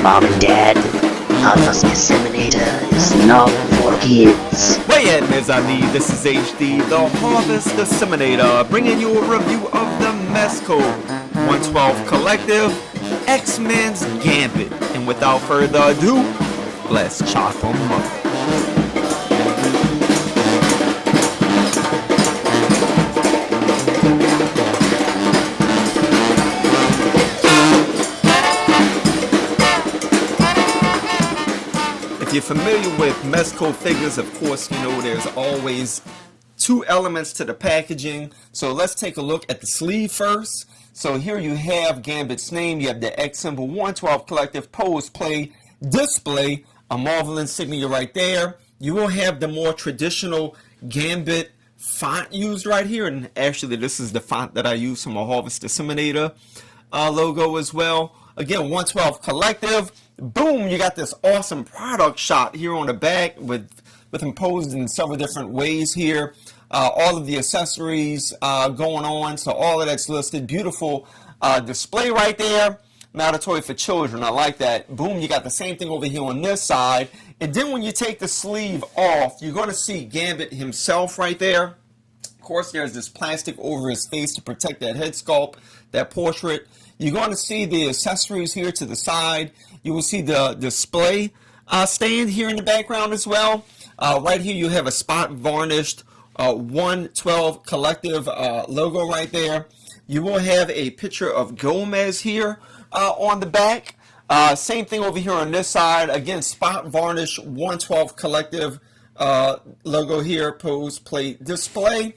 Mom and Dad, Y'at Mes Disseminator is not for kids. Y'at Mes Amis, this is HD, the Harvest Disseminator, bringing you a review of the Mezco 112 Collective X-Men's Gambit. And without further ado, let's chop them up. If you're familiar with Mezco figures, of course, you know there's always two elements to the packaging. So let's take a look at the sleeve first. So here you have Gambit's name, you have the X symbol, 112 Collective, pose, play, display, a Marvel insignia right there. You will have the more traditional Gambit font used right here, and actually this is the font that I use for my Harvest Disseminator logo as well. Again, 112 Collective. Boom, you got this awesome product shot here on the back with them posed in several different ways here. All of the accessories going on, so all of that's listed. Beautiful display right there. Not a toy for children, I like that. Boom, you got the same thing over here on this side. And then when you take the sleeve off, you're going to see Gambit himself right there. Of course, there's this plastic over his face to protect that head sculpt, that portrait. You're going to see the accessories here to the side. You will see the display stand here in the background as well. Right here you have a spot varnished 112 Collective logo right there. You will have a picture of Gomez here on the back. Same thing over here on this side. Again, spot varnished 112 Collective logo here, pose, play, display.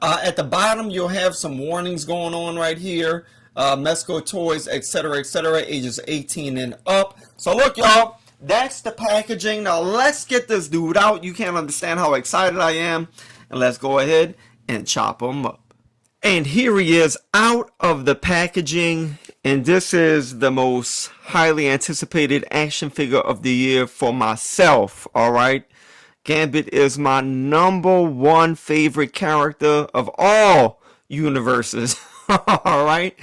At the bottom you'll have some warnings going on right here. Mezco toys, etc., ages 18 and up. So look, y'all, that's the packaging. Now let's get this dude out. You can't understand how excited I am. And let's go ahead and chop him up. And here he is out of the packaging. And this is the most highly anticipated action figure of the year for myself. All right. Gambit is my #1 favorite character of all universes. All right,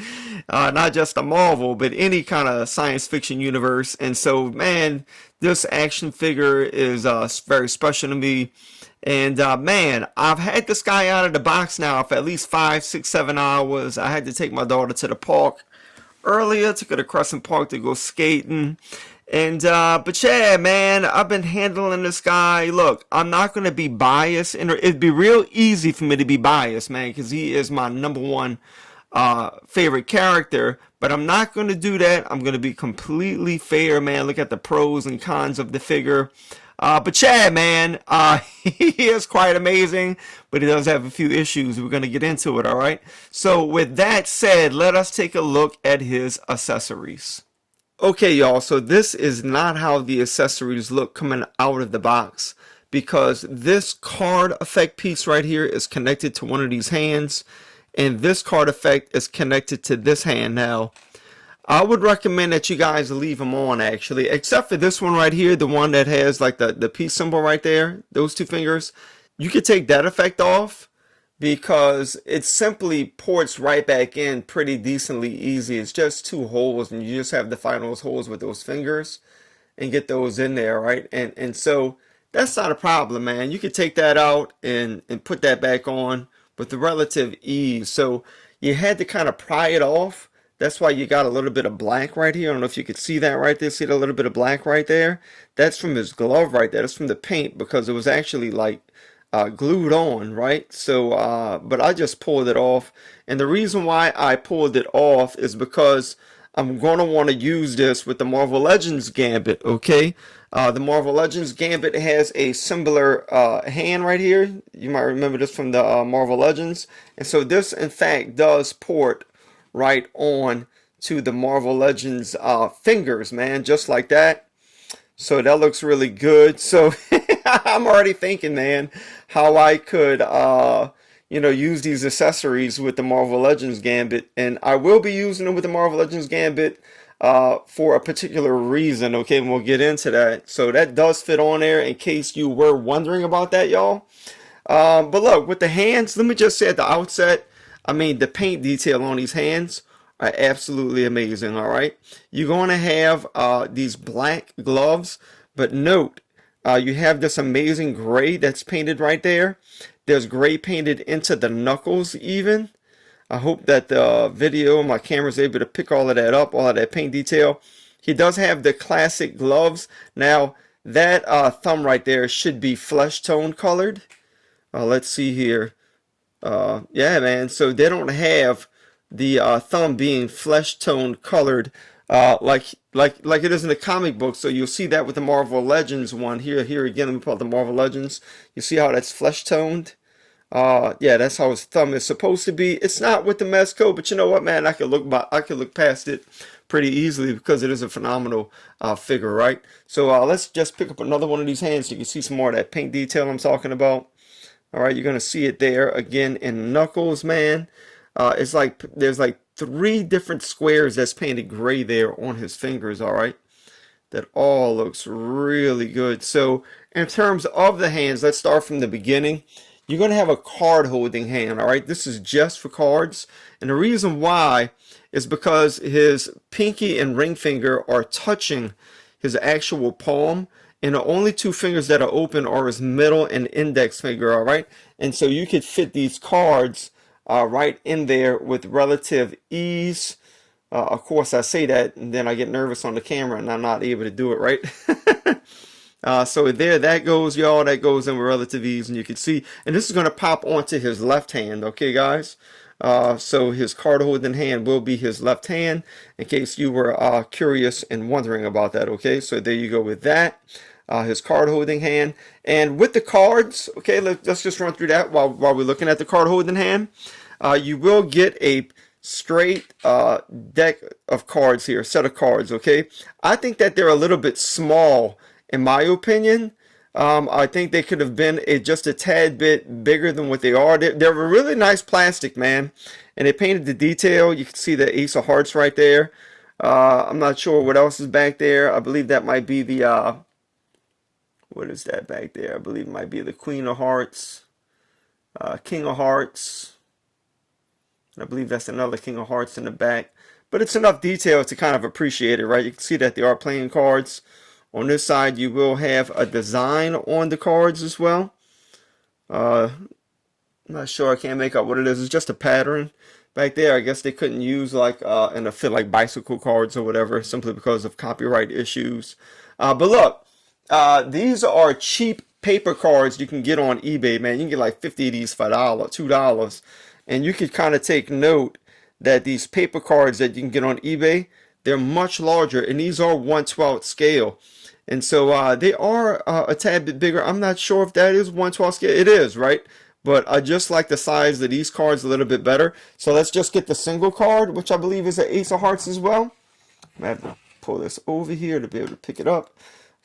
not just a Marvel, but any kind of science fiction universe. And so, man, this action figure is very special to me. And man, I've had this guy out of the box now for at least 5, 6, 7 hours. I had to take my daughter to the park earlier, took her to Crescent Park to go skating. And but yeah, man, I've been handling this guy. Look, I'm not gonna be biased, and it'd be real easy for me to be biased, man, because he is my #1 favorite character. But I'm not gonna do that. I'm gonna be completely fair, man. Look at the pros and cons of the figure. But yeah, man, he is quite amazing, but he does have a few issues. We're gonna get into it, all right? So with that said, let us take a look at his accessories. Okay, y'all, so this is not how the accessories look coming out of the box, because this card effect piece right here is connected to one of these hands, and this card effect is connected to this hand. Now, I would recommend that you guys leave them on, actually, except for this one right here, the one that has like the peace symbol right there, those two fingers. You could take that effect off, because it simply ports right back in pretty decently easy. It's just 2 holes, and you just have to find those holes with those fingers and get those in there, right? And so that's not a problem, man. You could take that out and put that back on with relative ease. So you had to kind of pry it off. That's why you got a little bit of black right here. I don't know if you could see that right there. See a little bit of black right there? That's from his glove right there. That's from the paint, because it was actually like glued on, right? So but I just pulled it off, and the reason why I pulled it off is because I'm going to want to use this with the Marvel Legends Gambit. Okay, the Marvel Legends Gambit has a similar hand right here. You might remember this from the Marvel Legends, and so this in fact does port right on to the Marvel Legends fingers, man, just like that. So that looks really good. So I'm already thinking, man, how I could, use these accessories with the Marvel Legends Gambit. And I will be using them with the Marvel Legends Gambit for a particular reason, okay? And we'll get into that. So that does fit on there in case you were wondering about that, y'all. But look, with the hands, let me just say at the outset, I mean, the paint detail on these hands are absolutely amazing. All right, you're going to have these black gloves, but note you have this amazing gray that's painted right there. There's gray painted into the knuckles even. I hope that the video, my camera is able to pick all of that up, all of that paint detail. He does have the classic gloves. Now, that thumb right there should be flesh tone colored. Let's see here. Yeah, man. So they don't have the thumb being flesh tone colored like it is in the comic book. So you'll see that with the Marvel Legends one here. Here again, let me pull out the Marvel Legends. You see how that's flesh toned? Yeah, that's how his thumb is supposed to be. It's not with the Mezco, but you know what, man? I could look past it pretty easily because it is a phenomenal figure, right? So let's just pick up another one of these hands so you can see some more of that paint detail I'm talking about. All right, you're gonna see it there again in knuckles, man. It's like there's like 3 different squares that's painted gray there on his fingers. All right, that all looks really good. So in terms of the hands, let's start from the beginning. You're going to have a card holding hand. All right, this is just for cards, and the reason why is because his pinky and ring finger are touching his actual palm, and the only 2 fingers that are open are his middle and index finger. All right, and so you could fit these cards right in there with relative ease. Of course, I say that, and then I get nervous on the camera, and I'm not able to do it right. So there, that goes, y'all. That goes in with relative ease, and you can see. And this is going to pop onto his left hand, okay, guys? So his card holding hand will be his left hand, in case you were curious and wondering about that, okay? So there you go with that. His card holding hand. And with the cards, okay, let's just run through that while we're looking at the card holding hand. You will get a straight deck of cards here, set of cards, okay? I think that they're a little bit small, in my opinion. I think they could have been just a tad bit bigger than what they are. They're a really nice plastic, man. And they painted the detail. You can see the Ace of Hearts right there. I'm not sure what else is back there. I believe that might be the, what is that back there? I believe it might be the Queen of Hearts, King of Hearts. I believe that's another King of Hearts in the back. But it's enough detail to kind of appreciate it, right? You can see that they are playing cards. On this side, you will have a design on the cards as well. I'm not sure. I can't make out what it is. It's just a pattern back there. I guess they couldn't use like in a fit like bicycle cards or whatever, simply because of copyright issues. But look, these are cheap paper cards you can get on eBay, man. You can get like 50 of these for $2. And you could kind of take note that these paper cards that you can get on eBay, they're much larger, and these are 1/12 scale. And so they are a tad bit bigger. I'm not sure if that is 1/12 scale. It is, right? But I just like the size of these cards a little bit better. So let's just get the single card, which I believe is an Ace of Hearts as well. I have to pull this over here to be able to pick it up.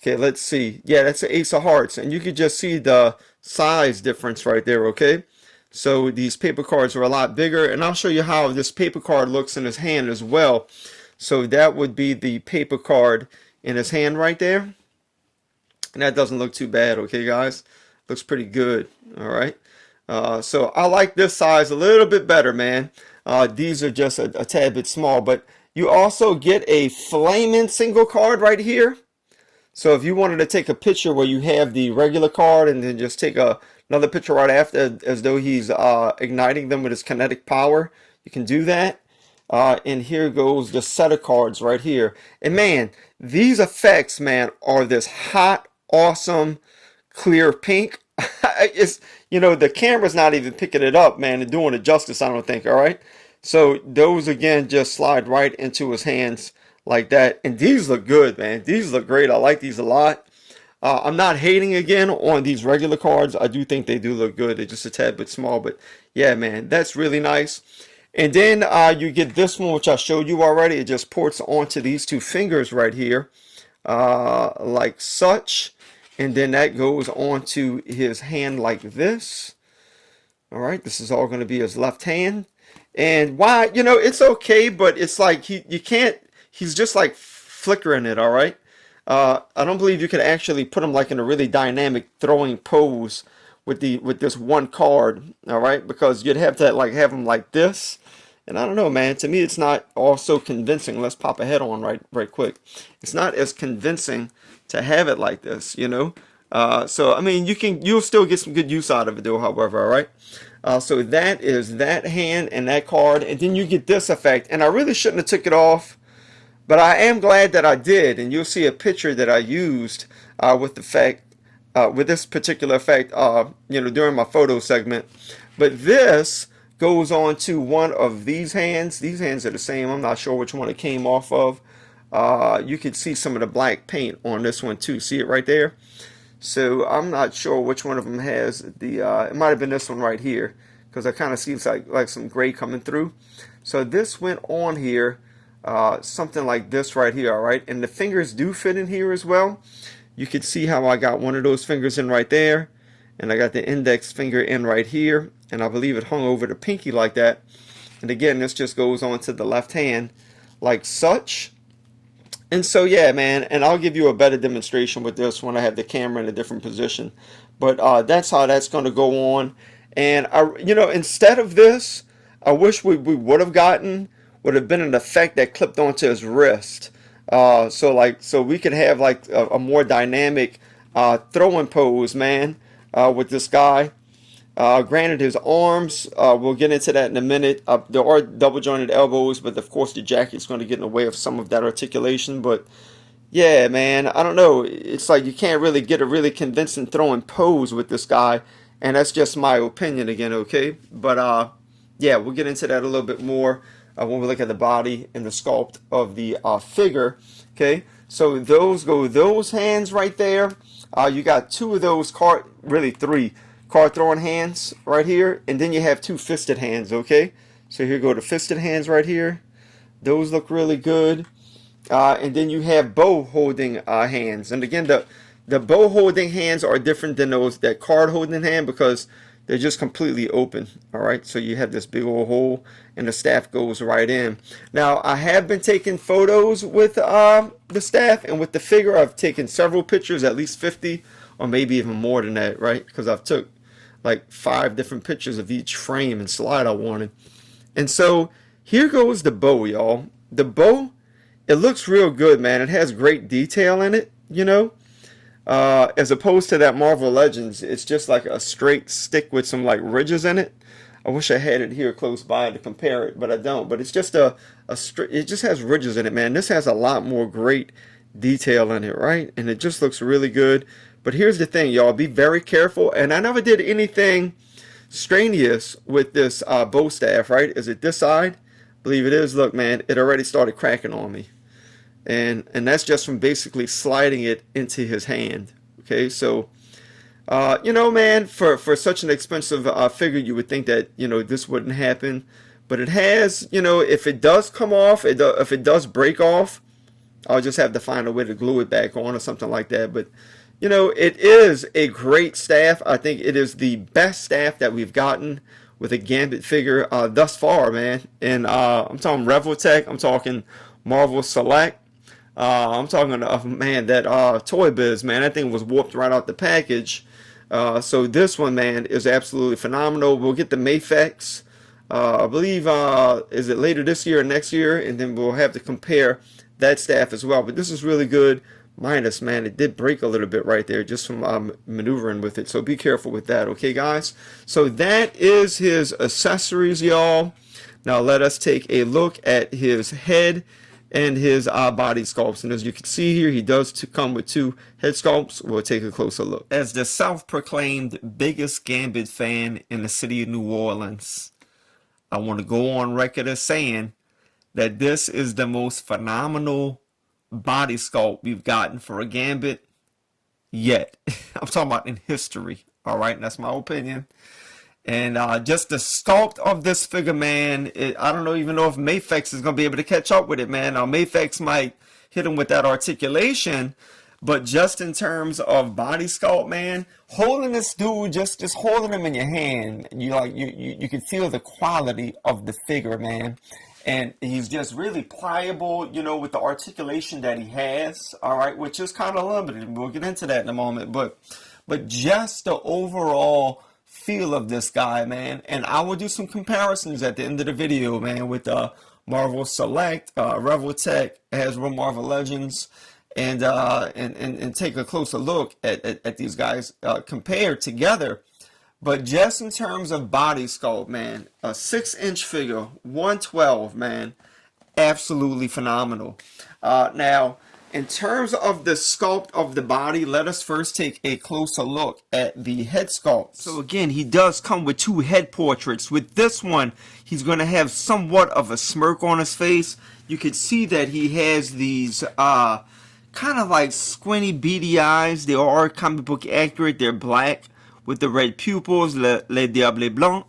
Okay, let's see. Yeah, that's an Ace of Hearts. And you can just see the size difference right there, okay? So these paper cards are a lot bigger. And I'll show you how this paper card looks in his hand as well. So that would be the paper card in his hand right there. And that doesn't look too bad, okay, guys? Looks pretty good, all right? So I like this size a little bit better, man. These are just a tad bit small. But you also get a flaming single card right here. So if you wanted to take a picture where you have the regular card and then just take another picture right after as though he's igniting them with his kinetic power, you can do that. And here goes the set of cards right here. And man, these effects, man, are this hot, awesome, clear pink. It's, you know, the camera's not even picking it up, man, and doing it justice, I don't think, all right? So those, again, just slide right into his hands like that. And these look good, man. These look great. I like these a lot. I'm not hating again on these regular cards. I do think they do look good. They're just a tad bit small. But yeah, man, that's really nice. And then you get this one, which I showed you already. It just ports onto these 2 fingers right here, like such. And then that goes onto his hand like this. All right, this is all going to be his left hand. And why, you know, it's okay, but it's like you can't, he's just like flickering it, all right? I don't believe you can actually put him like in a really dynamic throwing pose with this one card, all right? Because you'd have to like have him like this, And I don't know, man. To me, it's not all so convincing. Let's pop a head on right quick. It's not as convincing to have it like this, you know. So I mean, you'll still get some good use out of it though. However, all right. So that is that hand and that card, and then you get this effect. And I really shouldn't have took it off, but I am glad that I did. And you'll see a picture that I used with the fact, with this particular effect, you know, during my photo segment. But this goes on to one of these hands. These hands are the same. I'm not sure which one it came off of. You can see some of the black paint on this one too. See it right there? So I'm not sure which one of them has the, it might have been this one right here, because it kind of seems like some gray coming through. So this went on here, something like this right here, all right? And the fingers do fit in here as well. You can see how I got one of those fingers in right there, and I got the index finger in right here, and I believe it hung over the pinky like that. And again, this just goes on to the left hand like such. And so yeah, man, and I'll give you a better demonstration with this when I have the camera in a different position. But that's how that's going to go on. And you know, instead of this, I wish we would have been an effect that clipped onto his wrist. So we could have like a more dynamic throwing pose, man, with this guy. Granted, his arms, we'll get into that in a minute. There are double jointed elbows, but of course the jacket's going to get in the way of some of that articulation. But yeah, man, I don't know. It's like you can't really get a really convincing throwing pose with this guy, and that's just my opinion again, okay? But yeah, we'll get into that a little bit more when we look at the body and the sculpt of the figure, okay? So those hands right there. You got two of those really three card throwing hands right here, and then you have two fisted hands, okay? So here go the fisted hands right here. Those look really good. And then you have bow holding hands. And again, the bow holding hands are different than that card holding hand because they're just completely open. All right, so you have this big old hole and the staff goes right in. Now, I have been taking photos with the staff and with the figure. I've taken several pictures, at least 50 or maybe even more than that, right? Because I've took like 5 different pictures of each frame and slide I wanted. And so here goes the bow, y'all. The bow, it looks real good, man. It has great detail in it, you know. As opposed to that Marvel Legends, it's just like a straight stick with some like ridges in it. I wish I had it here close by to compare it, but I don't. But it's just it just has ridges in it, man. This has a lot more great detail in it, right? And it just looks really good. But here's the thing, y'all. Be very careful. And I never did anything strenuous with this bow staff, right? Is it this side? I believe it is. Look, man, it already started cracking on me. And that's just from basically sliding it into his hand. Okay, so you know, man, for such an expensive figure, you would think that, you know, this wouldn't happen, but it has. You know, if it does come off, if it does break off, I'll just have to find a way to glue it back on or something like that. But you know, it is a great staff. I think it is the best staff that we've gotten with a Gambit figure thus far, man. And I'm talking Revoltech, I'm talking Marvel Select. I'm talking, man, that Toy Biz, man, that thing was warped right out the package. So this one, man, is absolutely phenomenal. We'll get the Mafex, I believe, is it later this year or next year? And then we'll have to compare that staff as well. But this is really good. Minus, man, it did break a little bit right there just from maneuvering with it. So be careful with that, okay, guys? So that is his accessories, y'all. Now let us take a look at his head and his body sculpts. And as you can see here, he does come with 2 head sculpts. We'll take a closer look. As the self-proclaimed biggest Gambit fan in the city of New Orleans, I want to go on record as saying that this is the most phenomenal body sculpt we've gotten for a Gambit yet. I'm talking about in history. All right, and that's my opinion. And just the sculpt of this figure, man, I don't even know if Mafex is going to be able to catch up with it, man. Now, Mafex might hit him with that articulation, but just in terms of body sculpt, man, holding this dude, just holding him in your hand, you can feel the quality of the figure, man. And he's just really pliable, you know, with the articulation that he has, all right, which is kind of limited. We'll get into that in a moment. But just the overall feel of this guy, man. And I will do some comparisons at the end of the video, man, with Marvel Select, Revel Tech, Hasbro Marvel Legends, and take a closer look at these guys compared together. But just in terms of body sculpt, man, a 6-inch figure, 112, man, absolutely phenomenal. Now, in terms of the sculpt of the body, let us first take a closer look at the head sculpt. So again, he does come with 2 head portraits. With this one, he's going to have somewhat of a smirk on his face. You can see that he has these kind of like squinty, beady eyes. They are comic book accurate. They're black with the red pupils, les diables blancs.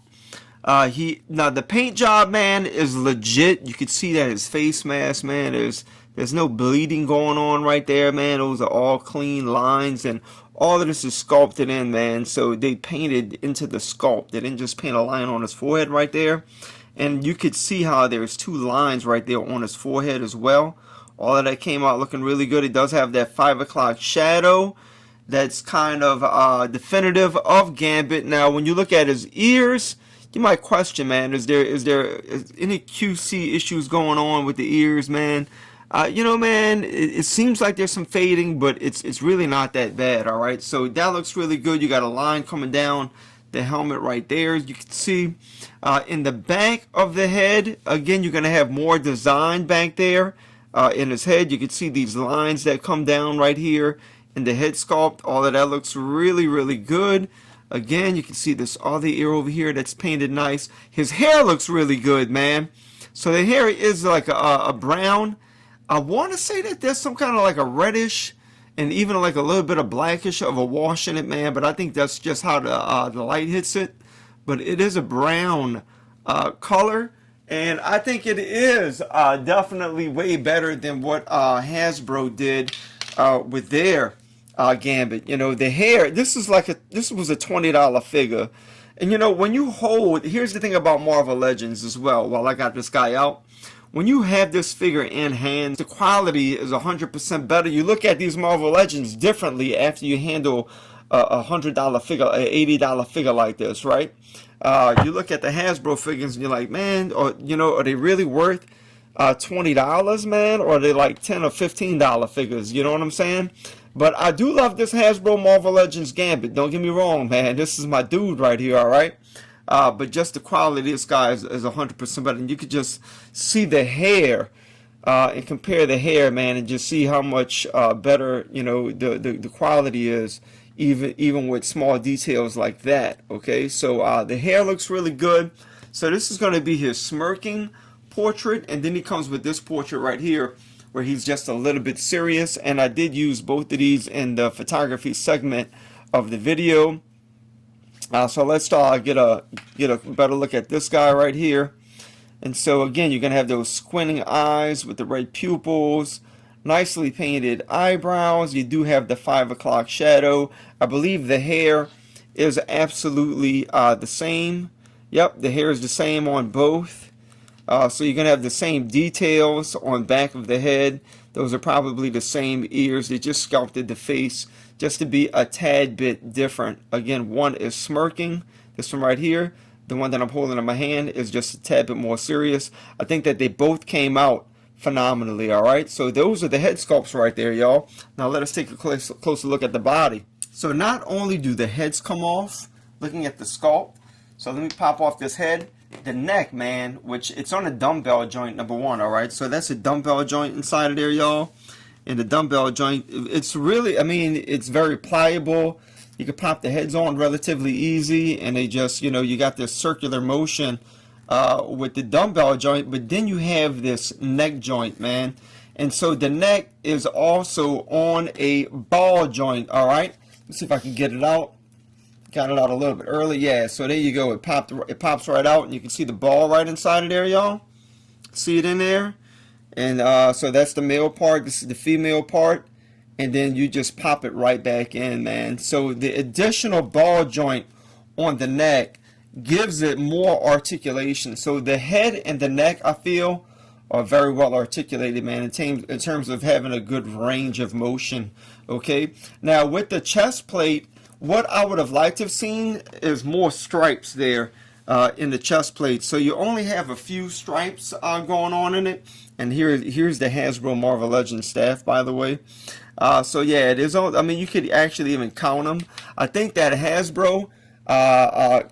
Now the paint job, man, is legit. You can see that his face mask, man, there's no bleeding going on right there, man. Those are all clean lines, and all of this is sculpted in, man. So they painted into the sculpt. They didn't just paint a line on his forehead right there. And you could see how there's 2 lines right there on his forehead as well. All of that came out looking really good. It does have that 5 o'clock shadow that's kind of definitive of Gambit. Now, when you look at his ears, you might question, man, is there any QC issues going on with the ears, man? You know, man, it seems like there's some fading, but it's really not that bad, all right? So that looks really good. You got a line coming down the helmet right there, as you can see. In the back of the head, again, you're going to have more design back there. In his head, you can see these lines that come down right here in the head sculpt. All of that looks really, really good. Again, you can see this other ear over here that's painted nice. His hair looks really good, man. So the hair is like a brown. I want to say that there's some kind of like a reddish and even like a little bit of blackish of a wash in it, man. But I think that's just how the light hits it. But it is a brown color. And I think it is definitely way better than what Hasbro did with their Gambit. You know, the hair, this was a $20 figure. And you know, when you hold, here's the thing about Marvel Legends as well, while I got this guy out. When you have this figure in hand, the quality is 100% better. You look at these Marvel Legends differently after you handle a $100 figure, an $80 figure like this, right? You look at the Hasbro figures and you're like, man, are they really worth $20, man? Or are they like $10 or $15 figures? You know what I'm saying? But I do love this Hasbro Marvel Legends Gambit. Don't get me wrong, man. This is my dude right here, all right? But just the quality of this guy is 100% better. And you could just see the hair and compare the hair, man, and just see how much better, you know, the quality is, even with small details like that. Okay, so the hair looks really good. So this is going to be his smirking portrait, and then he comes with this portrait right here where he's just a little bit serious. And I did use both of these in the photography segment of the video. So let's get a better look at this guy right here. And so again, you're gonna have those squinting eyes with the red pupils, nicely painted eyebrows. You do have the 5 o'clock shadow. I believe the hair is absolutely the same. Yep, the hair is the same on both. So you're gonna have the same details on back of the head. Those are probably the same ears. They just sculpted the face just to be a tad bit different. Again, one is smirking. This one right here, the one that I'm holding in my hand, is just a tad bit more serious. I think that they both came out phenomenally, all right? So those are the head sculpts right there, y'all. Now let us take a closer look at the body. So not only do the heads come off, looking at the sculpt, so let me pop off this head. The neck, man, which it's on a dumbbell joint, number one, all right? So that's a dumbbell joint inside of there, y'all. And the dumbbell joint, it's really, I mean, it's very pliable. You can pop the heads on relatively easy, and they just, you know, you got this circular motion with the dumbbell joint, but then you have this neck joint, man. And so the neck is also on a ball joint, all right? Let's see if I can get it out. Got it out a little bit early, yeah. So there you go. It pops right out, and you can see the ball right inside of there, y'all. See it in there? And so that's the male part. This is the female part. And then you just pop it right back in, man. So the additional ball joint on the neck gives it more articulation. So the head and the neck, I feel, are very well articulated, man, in terms of having a good range of motion. Okay. Now with the chest plate, What I would have liked to have seen is more stripes there in the chest plate. So you only have a few stripes going on in it. And here's the Hasbro Marvel Legends staff, by the way. So yeah, it is. I mean, you could actually even count them. I think that Hasbro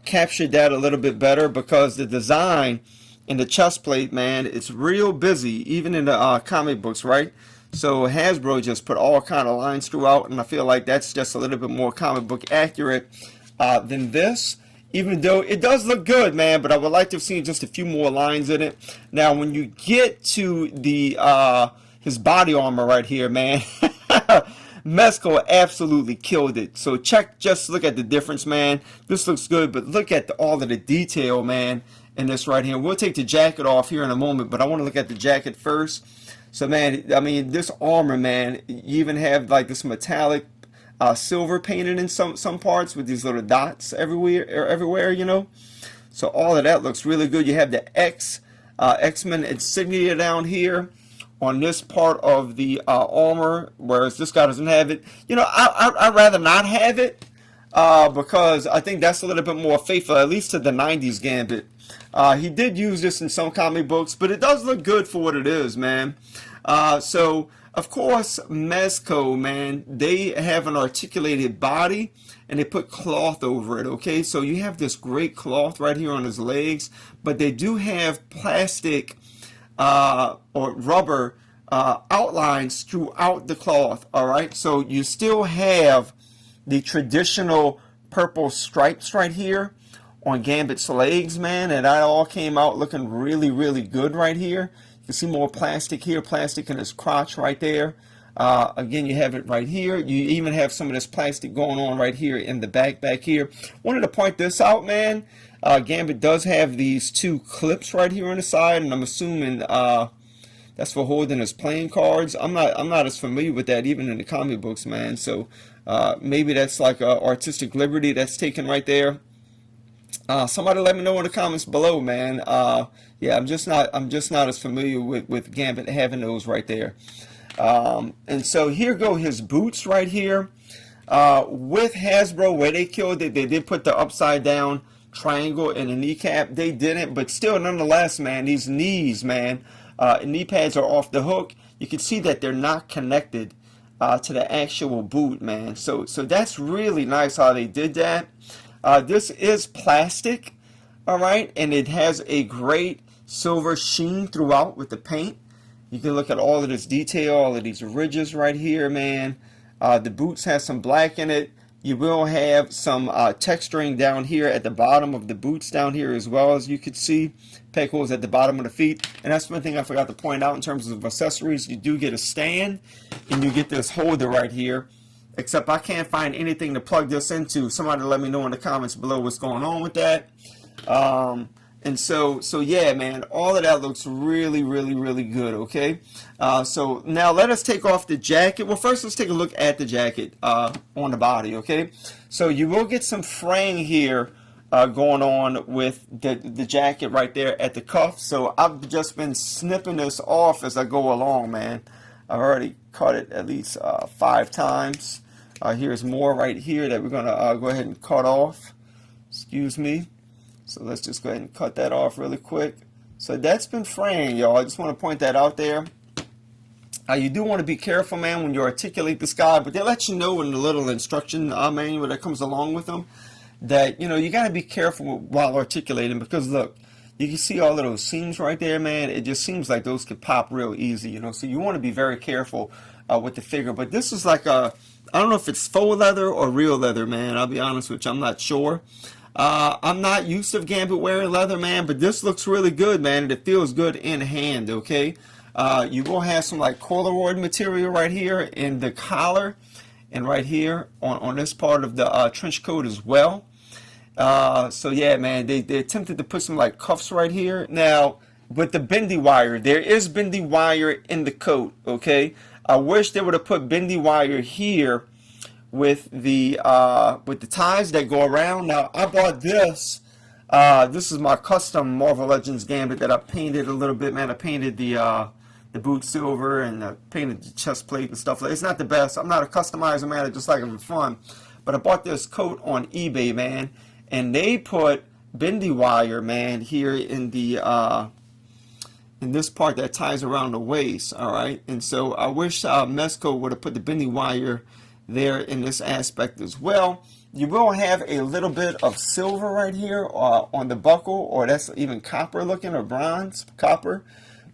captured that a little bit better because the design in the chest plate, man, it's real busy, even in the comic books, right? So Hasbro just put all kind of lines throughout, and I feel like that's just a little bit more comic book accurate than this. Even though it does look good, man, but I would like to have seen just a few more lines in it. Now, when you get to the his body armor right here, man, Mezco absolutely killed it. So just look at the difference, man. This looks good, but look at all of the detail, man, in this right here. We'll take the jacket off here in a moment, but I want to look at the jacket first. So, man, I mean, this armor, man, you even have like this metallic silver painted in some parts with these little dots everywhere, you know. So all of that looks really good. You have the X-Men insignia down here on this part of the armor, whereas this guy doesn't have it. You know, I'd rather not have it because I think that's a little bit more faithful, at least to the 90s Gambit. He did use this in some comic books, but it does look good for what it is, man. So, of course, Mezco, man, they have an articulated body, and they put cloth over it, okay? So you have this great cloth right here on his legs, but they do have plastic or rubber outlines throughout the cloth, all right? So you still have the traditional purple stripes right here on Gambit's legs, man, and that all came out looking really, really good right here. You can see more plastic here, plastic in his crotch right there. Again, you have it right here. You even have some of this plastic going on right here in the back here. Wanted to point this out, man. Gambit does have these two clips right here on the side, and I'm assuming that's for holding his playing cards. I'm not as familiar with that even in the comic books, man. So maybe that's like a artistic liberty that's taken right there. Somebody let me know in the comments below, man. Yeah, I'm just not as familiar with Gambit having those right there. And so here go his boots right here. With Hasbro, where they killed it, they did put the upside down triangle in the kneecap. They didn't, but still, nonetheless, man, these knees, man, knee pads are off the hook. You can see that they're not connected to the actual boot, man. So that's really nice how they did that. This is plastic, all right, and it has a great silver sheen throughout with the paint. You can look at all of this detail, all of these ridges right here, man. The boots have some black in it. You will have some texturing down here at the bottom of the boots down here as well, as you can see. Peg holes at the bottom of the feet. And that's one thing I forgot to point out in terms of accessories. You do get a stand, and you get this holder right here. Except I can't find anything to plug this into. Somebody let me know in the comments below what's going on with that. And so yeah, man, all of that looks really, really, really good, okay? So now let us take off the jacket. Well, first let's take a look at the jacket on the body, okay? So you will get some fraying here going on with the jacket right there at the cuff. So I've just been snipping this off as I go along, man. I've already cut it at least 5 times. Here's more right here that we're going to go ahead and cut off. Excuse me. So let's just go ahead and cut that off really quick. So that's been fraying, y'all. I just want to point that out there. You do want to be careful, man, when you articulate this guy, but they let you know in the little instruction manual that comes along with them that, you know, you got to be careful while articulating because, look, you can see all of those seams right there, man. It just seems like those could pop real easy, you know, so you want to be very careful with the figure. But this is like I don't know if it's faux leather or real leather, man. I'll be honest with you, I'm not sure. I'm not used to Gambit wearing leather, man, but this looks really good, man, and it feels good in hand, okay? You will have some like corduroy material right here in the collar and right here on this part of the trench coat as well. So yeah, man, they attempted to put some like cuffs right here. Now, with the bendy wire, there is bendy wire in the coat, okay? I wish they would have put bendy wire here with the ties that go around. Now, I bought this. This is my custom Marvel Legends Gambit that I painted a little bit, man. I painted the boot silver and painted the chest plate and stuff. It's not the best. I'm not a customizer, man. I just like them for fun. but I bought this coat on eBay, man, and they put bendy wire, man, here in the in this part that ties around the waist. All right, and so I wish Mezco would have put the bendy wire there in this aspect as well. You will have a little bit of silver right here on the buckle, or that's even copper looking, or bronze copper,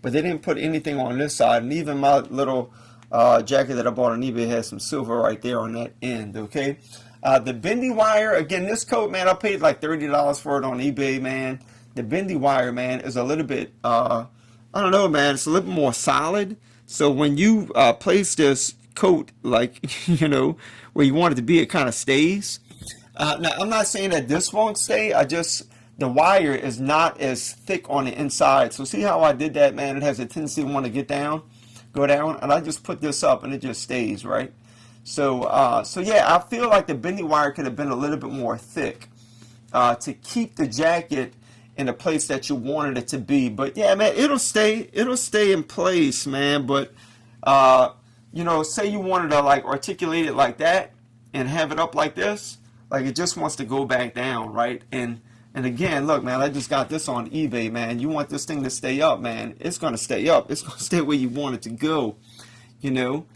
but they didn't put anything on this side. And even my little jacket that I bought on eBay has some silver right there on that end. Okay, the bendy wire, again, this coat, man, I paid like $30 for it on eBay, man. The bendy wire, man, is a little bit I don't know, man, it's a little more solid. So when you place this coat, like, you know, where you want it to be, it kind of stays. Now, I'm not saying that this won't stay. The wire is not as thick on the inside. So see how I did that, man? It has a tendency to want to go down. And I just put this up and it just stays, right? So yeah, I feel like the bendy wire could have been a little bit more thick to keep the jacket in the place that you wanted it to be. But yeah, man, it'll stay in place, man. But you know, say you wanted to like articulate it like that and have it up like this, like it just wants to go back down, right? And again, look, man, I just got this on eBay, man. You want this thing to stay up, man, it's going to stay up. It's going to stay where you want it to go, you know.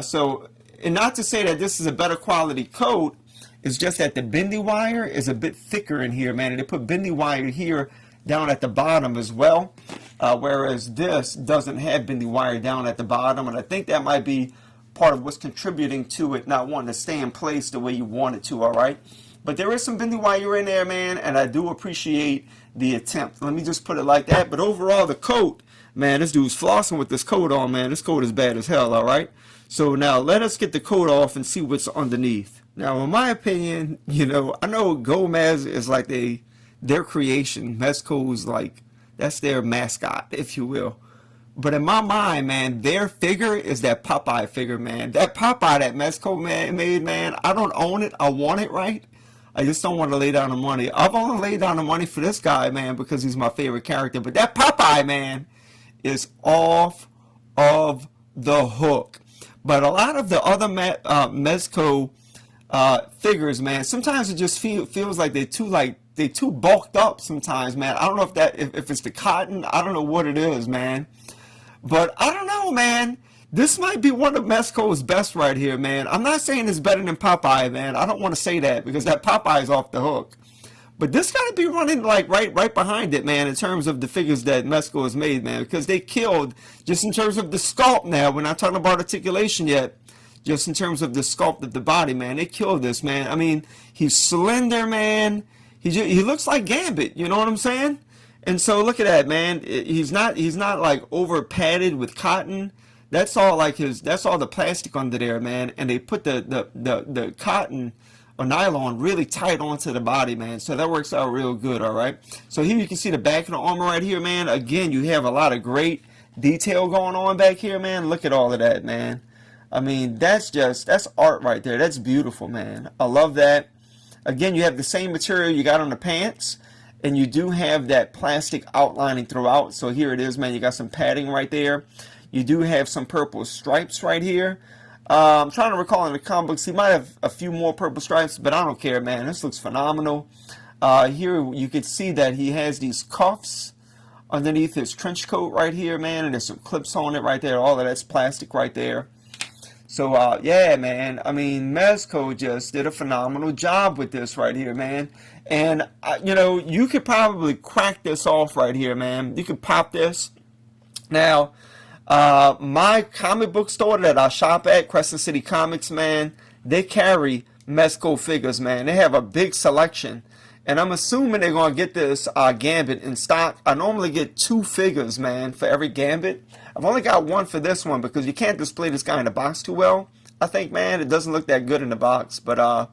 So, and not to say that this is a better quality coat, it's just that the bendy wire is a bit thicker in here, man. And they put bendy wire here down at the bottom as well, whereas this doesn't have bendy wire down at the bottom. And I think that might be part of what's contributing to it not wanting to stay in place the way you want it to, all right? But there is some bendy wire in there, man, and I do appreciate the attempt. Let me just put it like that. But overall, the coat, man, this dude's flossing with this coat on, man. This coat is bad as hell, all right? So now let us get the coat off and see what's underneath. Now, in my opinion, you know, I know Gomez is like their creation. Mezco's like, that's their mascot, if you will. But in my mind, man, their figure is that Popeye figure, man. That Popeye that Mezco made, man, I don't own it. I want it, right? I just don't want to lay down the money. I've only laid down the money for this guy, man, because he's my favorite character. But that Popeye, man, is off of the hook. But a lot of the other Mezco figures, man, sometimes it just feels like they're too bulked up sometimes, man. I don't know if it's the cotton. I don't know what it is, man. But I don't know, man. This might be one of Mezco's best right here, man. I'm not saying it's better than Popeye, man. I don't want to say that because that Popeye is off the hook. But this got to be running like right behind it, man, in terms of the figures that Mezco has made, man. Because they killed, just in terms of the sculpt now. We're not talking about articulation yet. Just in terms of the sculpt of the body, man. They killed this, man. I mean, he's slender, man. He looks like Gambit, you know what I'm saying? And so look at that, man. He's not like over padded with cotton. That's all like that's all the plastic under there, man. And they put the cotton or nylon really tight onto the body, man. So that works out real good, all right? So here you can see the back of the armor right here, man. Again, you have a lot of great detail going on back here, man. Look at all of that, man. I mean, that's art right there. That's beautiful, man. I love that. Again, you have the same material you got on the pants. And you do have that plastic outlining throughout. So here it is, man. You got some padding right there. You do have some purple stripes right here. I'm trying to recall in the comic books, he might have a few more purple stripes, but I don't care, man. This looks phenomenal. Here you can see that he has these cuffs underneath his trench coat right here, man. And there's some clips on it right there. All of that's plastic right there. So, yeah, man, I mean, Mezco just did a phenomenal job with this right here, man. And, you know, you could probably crack this off right here, man. You could pop this. Now, my comic book store that I shop at, Crescent City Comics, man, they carry Mezco figures, man. They have a big selection. And I'm assuming they're going to get this Gambit in stock. I normally get 2 figures, man, for every Gambit. I've only got 1 for this one because you can't display this guy in the box too well. I think, man, it doesn't look that good in the box. But I'll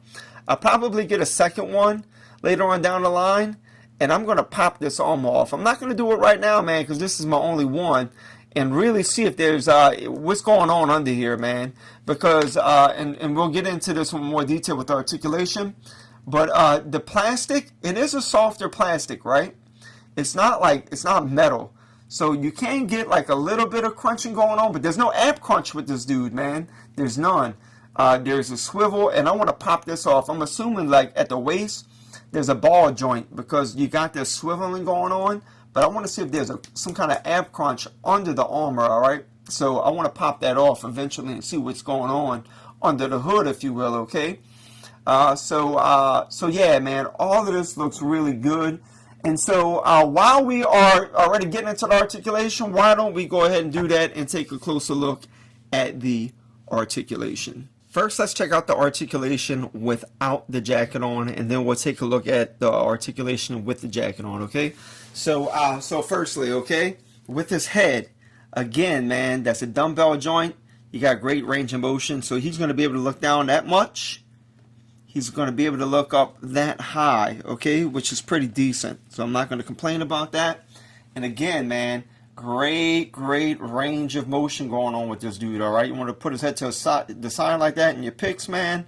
probably get a second one later on down the line. And I'm going to pop this arm off. I'm not going to do it right now, man, because this is my only one. And really see if there's what's going on under here, man. Because, and we'll get into this in more detail with articulation. But the plastic, it is a softer plastic, right? It's not metal. So you can get like a little bit of crunching going on, but there's no ab crunch with this dude, man. There's none. there's a swivel, and I want to pop this off. I'm assuming like at the waist there's a ball joint because you got this swiveling going on, but I want to see if there's some kind of ab crunch under the armor. All right, so I want to pop that off eventually and see what's going on under the hood, if you will. Okay. So yeah, man, all of this looks really good. And so while we are already getting into the articulation, why don't we go ahead and do that and take a closer look at the articulation. First, let's check out the articulation without the jacket on, and then we'll take a look at the articulation with the jacket on, okay? So firstly, okay, with his head, again, man, that's a dumbbell joint. You got great range of motion, so he's going to be able to look down that much. He's going to be able to look up that high, okay, which is pretty decent. So I'm not going to complain about that. And again, man, great range of motion going on with this dude, all right? You want to put his head to the side like that in your picks, man,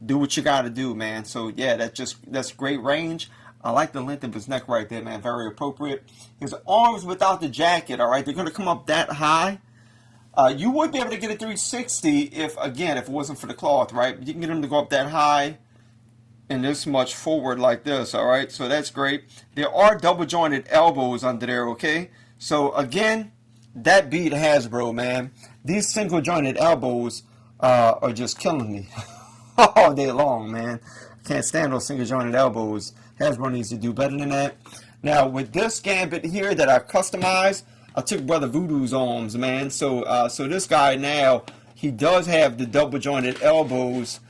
do what you got to do, man. So, yeah, that's great range. I like the length of his neck right there, man, very appropriate. His arms without the jacket, all right, they're going to come up that high. You would be able to get a 360 if it wasn't for the cloth, right? You can get him to go up that high and this much forward like this, all right? So that's great. There are double jointed elbows under there, okay? So again, that beat Hasbro, man. These single jointed elbows are just killing me all day long, man. Can't stand those single jointed elbows. Hasbro needs to do better than that. Now with this Gambit here that I customized, I took Brother Voodoo's arms, man. So this guy now, he does have the double jointed elbows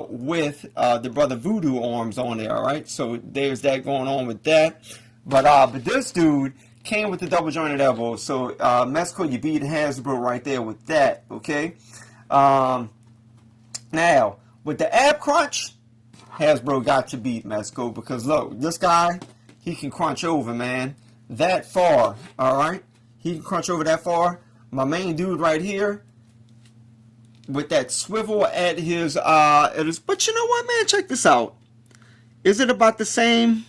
with the Brother Voodoo arms on there, all right? So there's that going on with that. But this dude came with the double jointed elbows. So Mezco, you beat Hasbro right there with that, okay? Now, with the ab crunch, Hasbro got you beat, Mezco, because look, this guy, he can crunch over, man, that far, all right? He can crunch over that far. My main dude right here, with that swivel at his, but you know what, man? Check this out. Is it about the same?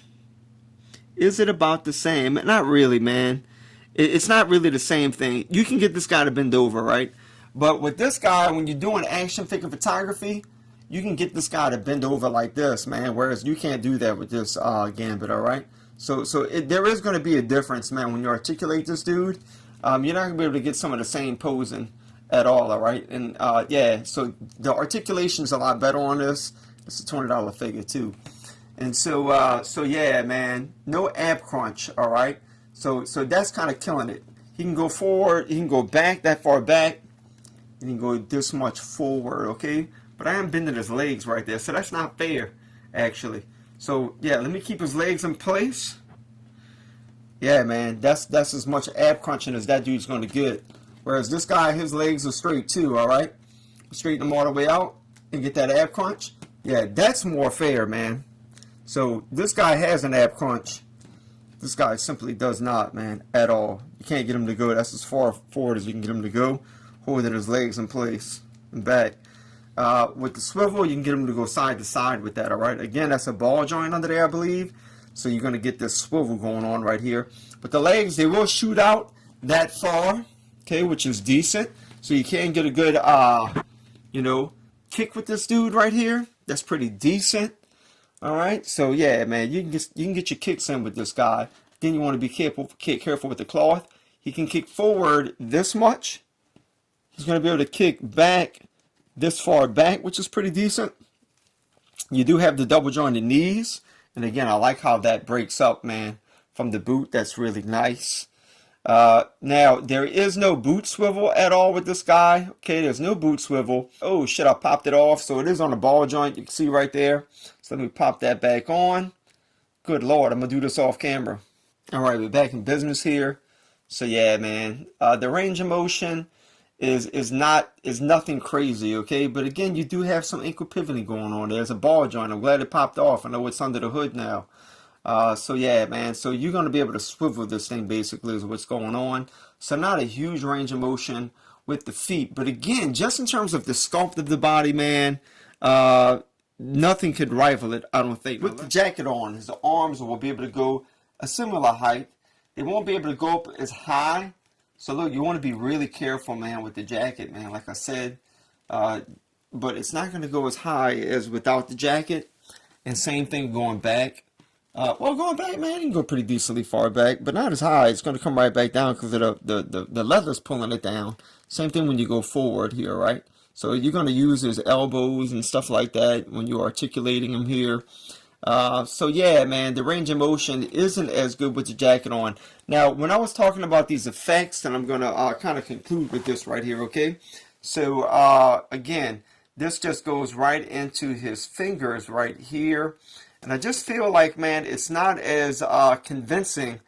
Is it about the same? Not really, man. It's not really the same thing. You can get this guy to bend over, right? But with this guy, when you're doing action figure photography, you can get this guy to bend over like this, man. Whereas you can't do that with this Gambit, all right? So there is going to be a difference, man, when you articulate this dude. You're not going to be able to get some of the same posing at all right? And, yeah, so the articulation's a lot better on this. It's a $20 figure, too. And so yeah, man, no ab crunch, all right? So that's kind of killing it. He can go forward. He can go back that far back. And he can go this much forward, okay? But I am bending his legs right there, so that's not fair, actually. So, yeah, let me keep his legs in place. Yeah, man, that's as much ab crunching as that dude's going to get. Whereas this guy, his legs are straight too, all right? Straighten them all the way out and get that ab crunch. Yeah, that's more fair, man. So this guy has an ab crunch. This guy simply does not, man, at all. You can't get him to go. That's as far forward as you can get him to go. Holding his legs in place and back. With the swivel, you can get him to go side to side with that, all right? Again, that's a ball joint under there, I believe. So you're going to get this swivel going on right here. But the legs, they will shoot out that far, okay, which is decent. So you can get a good, kick with this dude right here. That's pretty decent. All right. So, yeah, man, you can get your kicks in with this guy. Then you want to be careful with the cloth. He can kick forward this much. He's going to be able to kick back this far back, which is pretty decent. You do have the double jointed knees. And again, I like how that breaks up, man, from the boot. That's really nice. Now, there is no boot swivel at all with this guy. Okay, there's no boot swivel. Oh, shit, I popped it off. So it is on the ball joint. You can see right there. So let me pop that back on. Good Lord, I'm going to do this off camera. All right, we're back in business here. So, yeah, man, the range of motion is nothing crazy, okay? But again, you do have some ankle pivoting going on. There's a ball joint. I'm glad it popped off. I know it's under the hood now. So yeah, man. So you're going to be able to swivel this thing basically is what's going on. So not a huge range of motion with the feet. But again, just in terms of the sculpt of the body, man, nothing could rival it, I don't think. With the jacket on, his arms will be able to go a similar height. They won't be able to go up as high. So look, you want to be really careful, man, with the jacket, man. Like I said, but it's not going to go as high as without the jacket. And same thing going back. Well, going back, man, you can go pretty decently far back, but not as high. It's going to come right back down because the leather's pulling it down. Same thing when you go forward here, right? So you're going to use his elbows and stuff like that when you're articulating him here. So yeah, man, the range of motion isn't as good with the jacket on. Now, when I was talking about these effects, and I'm going to kind of conclude with this right here, okay? So again, this just goes right into his fingers right here. And I just feel like, man, it's not as convincing,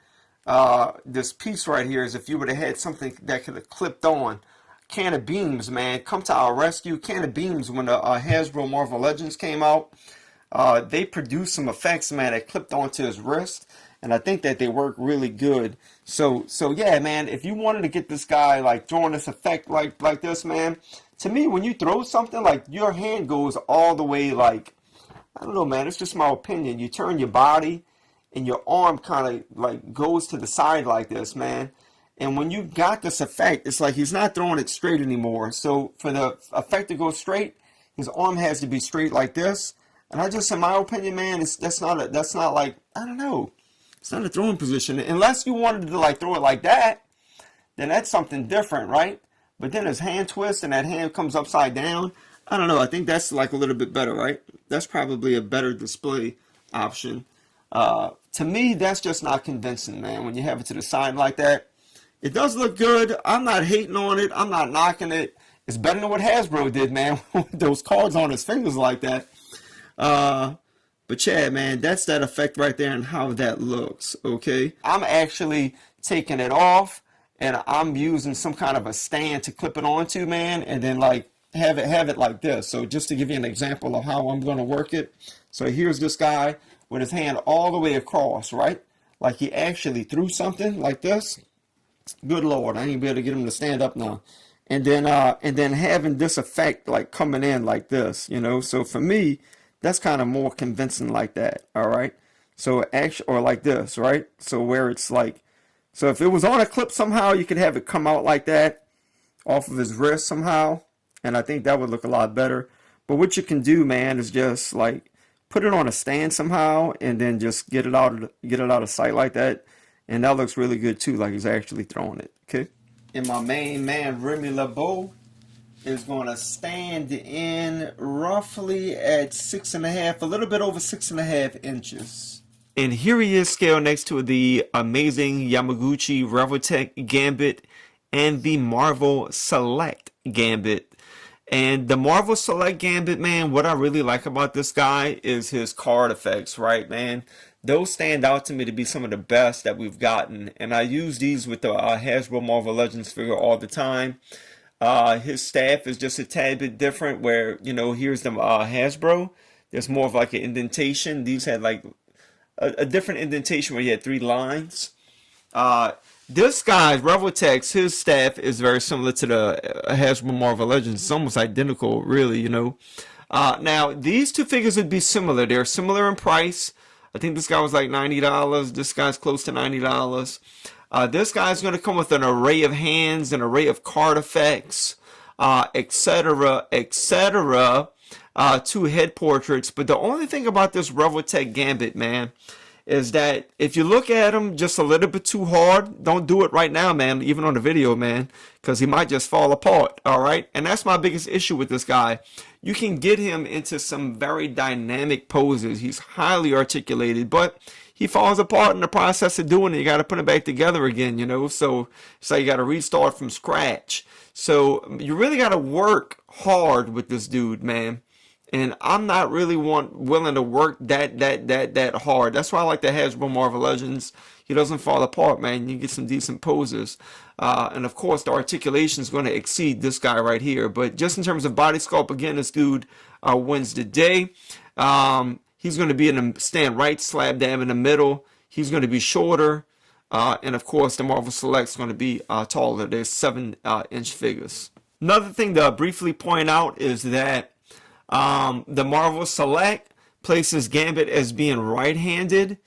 this piece right here, as if you would have had something that could have clipped on. Can of Beams, man, come to our rescue. Can of Beams, when the Hasbro Marvel Legends came out, they produced some effects, man, that clipped onto his wrist. And I think that they work really good. So yeah, man, if you wanted to get this guy, like, throwing this effect like this, man, to me, when you throw something, like, your hand goes all the way, like, I don't know, man, it's just my opinion. You turn your body and your arm kind of like goes to the side like this, man. And when you got this effect, it's like he's not throwing it straight anymore. So for the effect to go straight, his arm has to be straight like this. And I just, in my opinion, man, that's not like, I don't know. It's not a throwing position. Unless you wanted to like throw it like that, then that's something different, right? But then his hand twists and that hand comes upside down. I don't know. I think that's like a little bit better, right? That's probably a better display option. To me, that's just not convincing, man, when you have it to the side like that. It does look good. I'm not hating on it. I'm not knocking it. It's better than what Hasbro did, man, with those cards on his fingers like that. But yeah, man, that's that effect right there and how that looks, okay? I'm actually taking it off, and I'm using some kind of a stand to clip it onto, man, and then like have it like this. So just to give you an example of how I'm going to work it. So here's this guy with his hand all the way across, right? Like he actually threw something like this. Good Lord, I ain't be able to get him to stand up now. And then having this effect like coming in like this, you know. So for me, that's kind of more convincing like that, all right? So actually, or like this, right? So where it's like, so if it was on a clip somehow, you could have it come out like that off of his wrist somehow. And I think that would look a lot better. But what you can do, man, is just like put it on a stand somehow and then just get it out of sight like that. And that looks really good too, like he's actually throwing it, okay? And my main man, Remy LeBeau, is going to stand in roughly at 6.5, a little bit over 6.5 inches. And here he is scaled next to the amazing Yamaguchi Revoltech Gambit and the Marvel Select Gambit. And the Marvel Select Gambit, man, what I really like about this guy is his card effects, right, man? Those stand out to me to be some of the best that we've gotten. And I use these with the Hasbro Marvel Legends figure all the time. His staff is just a tad bit different where, you know, here's the Hasbro. There's more of like an indentation. These had like a different indentation where you had 3 lines. This guy's Revoltech's, his staff is very similar to the Hasbro Marvel Legends. It's almost identical, really, you know. Now, these two figures would be similar. They're similar in price. I think this guy was like $90. This guy's close to $90. This guy's going to come with an array of hands, an array of card effects, etc., etc., 2 head portraits. But the only thing about this Revoltech Gambit, man, is that if you look at him just a little bit too hard, don't do it right now, man, even on the video, man, because he might just fall apart, all right? And that's my biggest issue with this guy. You can get him into some very dynamic poses. He's highly articulated, but he falls apart in the process of doing it. You got to put him back together again, you know? So it's like you got to restart from scratch. So you really got to work hard with this dude, man. And I'm not really willing to work that hard. That's why I like the Hasbro Marvel Legends. He doesn't fall apart, man. You get some decent poses. And of course, the articulation is going to exceed this guy right here. But just in terms of body sculpt, again, this dude wins the day. He's going to be in the stand right slab dab in the middle. He's going to be shorter. And of course, the Marvel Select is going to be taller. There's 7-inch figures. Another thing to briefly point out is that the Marvel Select places Gambit as being right-handed.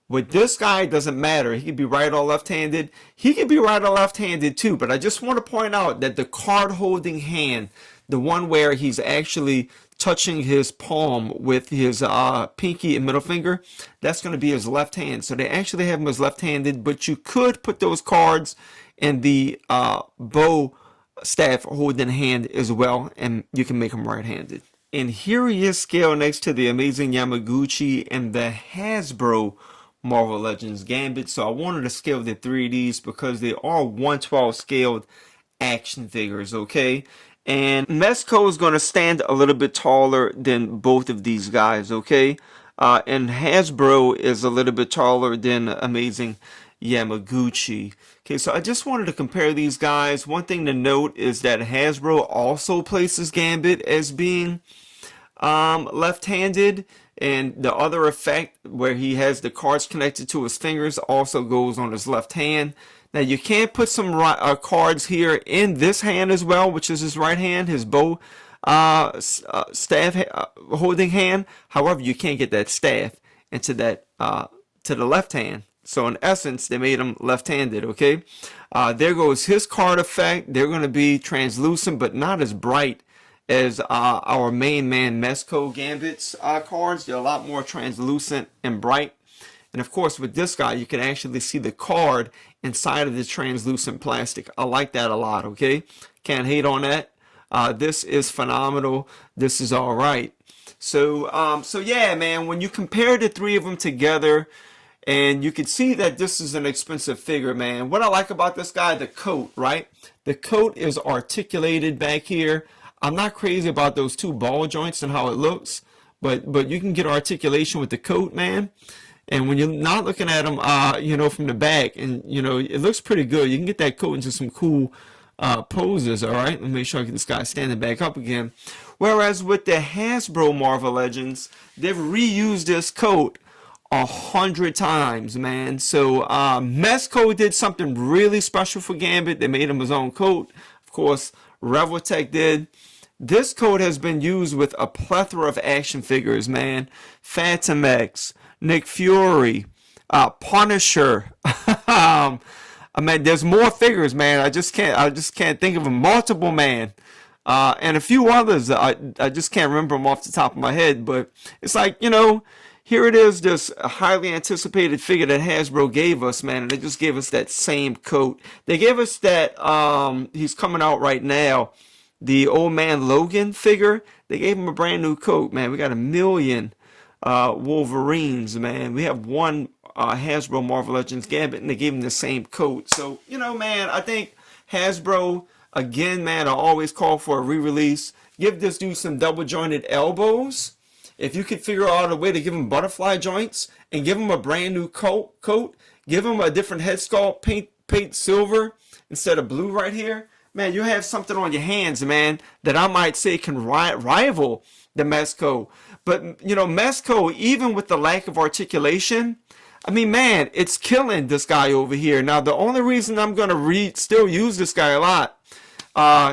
With this guy, it doesn't matter. He could be right or left-handed. He could be right or left-handed too. But I just want to point out that the card-holding hand, the one where he's actually touching his palm with his pinky and middle finger, that's going to be his left hand. So they actually have him as left-handed, but you could put those cards in the bow staff holding hand as well, and you can make him right-handed. And here he is scaled next to the amazing Yamaguchi and the Hasbro Marvel Legends Gambit. So I wanted to scale the 3 of these because they are 1/12 scaled action figures, okay? And Mezco is going to stand a little bit taller than both of these guys, okay? And Hasbro is a little bit taller than amazing Yamaguchi. Okay, so I just wanted to compare these guys. One thing to note is that Hasbro also places Gambit as being left-handed, and the other effect where he has the cards connected to his fingers also goes on his left hand. Now you can put some cards here in this hand as well, which is his right hand, his bow staff holding hand. However, you can't get that staff into that to the left hand. So in essence, they made him left-handed, okay? There goes his card effect. They're going to be translucent, but not as bright as our main man Mezco Gambit's cards. They're a lot more translucent and bright. And of course, with this guy, you can actually see the card inside of the translucent plastic. I like that a lot, okay? Can't hate on that. This is phenomenal. This is all right. So yeah, man, when you compare the 3 of them together, and you can see that this is an expensive figure, man. What I like about this guy, the coat, right? The coat is articulated back here. I'm not crazy about those 2 ball joints and how it looks, but you can get articulation with the coat, man. And when you're not looking at them, you know, from the back, and you know, it looks pretty good. You can get that coat into some cool poses. All right, let me make sure I get this guy standing back up again. Whereas with the Hasbro Marvel Legends, they've reused this coat 100 times, man. So Mezco did something really special for Gambit. They made him his own coat. Of course, Revoltech did. This coat has been used with a plethora of action figures, man. Phantom X, Nick Fury, Punisher. I mean, there's more figures, man. I just can't think of them. Multiple Man, and a few others. I just can't remember them off the top of my head. But it's like, you know, here it is, this highly anticipated figure that Hasbro gave us, man, and they just gave us that same coat. They gave us that, he's coming out right now, the Old Man Logan figure. They gave him a brand new coat, man. We got 1 million Wolverines, man. We have 1 Hasbro Marvel Legends Gambit, and they gave him the same coat. So, you know, man, I think Hasbro, again, man, I always call for a re-release. Give this dude some double-jointed elbows. If you could figure out a way to give him butterfly joints and give him a brand new coat, give him a different head sculpt, paint silver instead of blue right here, man, you have something on your hands, man, that I might say can rival the Mezco. But, you know, Mezco, even with the lack of articulation, I mean, man, it's killing this guy over here. Now, the only reason I'm going to still use this guy a lot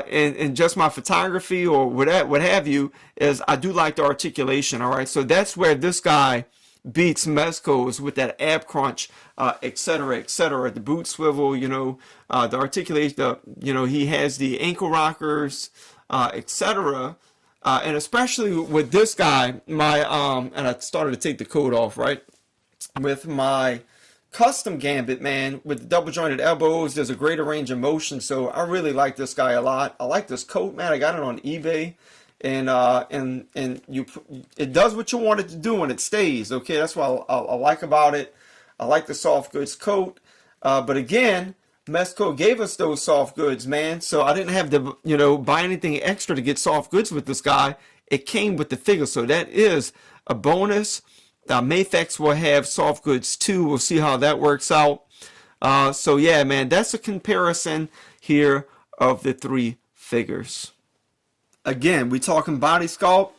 in just my photography or what have you, is I do like the articulation, all right? So that's where this guy beats Mezco's with that ab crunch, etc., etc. The boot swivel, you know, the articulation, you know, he has the ankle rockers, etc. And especially with this guy, my, and I started to take the coat off, right? With my custom Gambit, man, with the double jointed elbows, there's a greater range of motion, so I really like this guy a lot. I like this coat, man. I got it on eBay, and it does what you want it to do, and it stays. Okay, that's what I like about it. I like the soft goods coat, but again, Mezco gave us those soft goods, man. So I didn't have to, you know, buy anything extra to get soft goods with this guy. It came with the figure, so that is a bonus. Mafex will have soft goods too. We'll see how that works out. So yeah, man, that's a comparison here of the 3 figures. Again, we talking body sculpt.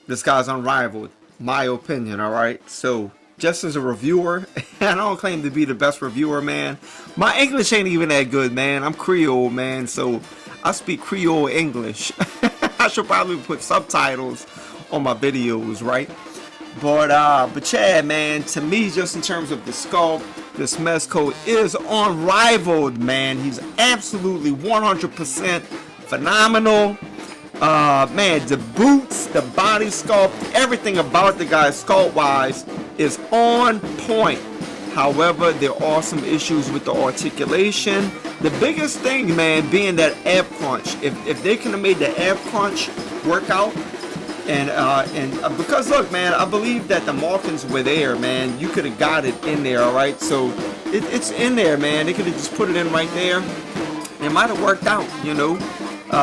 This guy's unrivaled, my opinion. All right. So just as a reviewer, and I don't claim to be the best reviewer, man. My English ain't even that good, man. I'm Creole, man. So I speak Creole English. I should probably put subtitles on my videos, right? But yeah, man, to me, just in terms of the sculpt, this Mezco is unrivaled, man. He's absolutely 100% phenomenal. Man, the boots, the body sculpt, everything about the guy sculpt wise is on point. However, there are some issues with the articulation. The biggest thing, man, being that ab crunch. If they could have made the ab crunch work out, and because look, man, I believe that the markings were there, man. You could have got it in there, all right. So it's in there, man. They could have just put it in right there. It might have worked out, you know.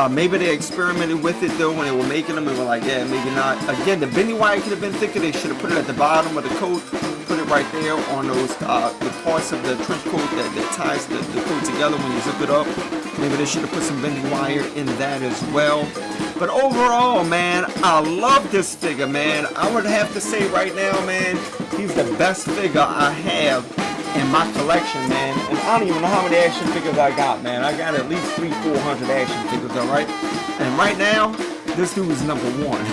Maybe they experimented with it though when they were making them and were like, yeah, maybe not. Again, the bending wire could have been thicker. They should have put it at the bottom of the coat, put it right there on those the parts of the trench coat that ties the coat together when you zip it up. Maybe they should have put some bending wire in that as well. But overall, man, I love this figure, man. I would have to say right now, man, he's the best figure I have in my collection, man. And I don't even know how many action figures I got, man. I got at least 300-400 action figures, alright? And right now, this dude is number one.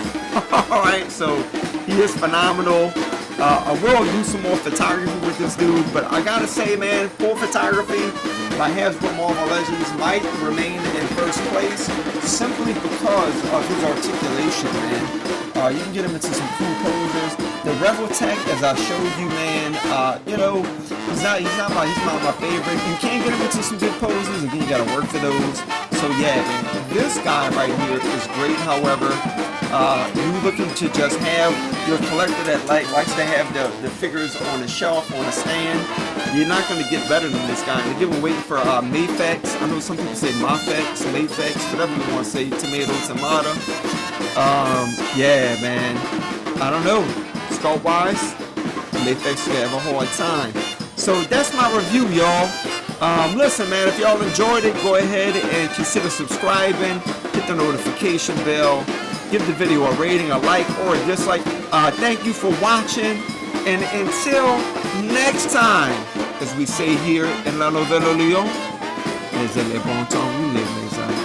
Alright, so he is phenomenal. I will do some more photography with this dude, but I gotta say, man, for photography, my Hasbro Marvel Legends might remain in first place simply because of his articulation, man. You can get him into some cool poses. The Rebel Tech, as I showed you, man, you know, he's not my favorite. You can get him into some good poses. Again, you gotta work for those. So yeah, man, this guy right here is great. However, you're looking to just have your collector that likes to have the figures on a shelf, on a stand, you're not going to get better than this guy. And again, we're waiting for Mayfex. I know some people say Mafex, Mayfex, whatever you want to say, tomato. Yeah, man, I don't know. Sculpt wise, Mayfex gonna have a hard time. So that's my review, y'all. Listen, man, if y'all enjoyed it, go ahead and consider subscribing, hit the notification bell, give the video a rating, a like, or a dislike. Thank you for watching, and until next time, as we say here in La Nouvelle Orleans, les bon temps, les amis.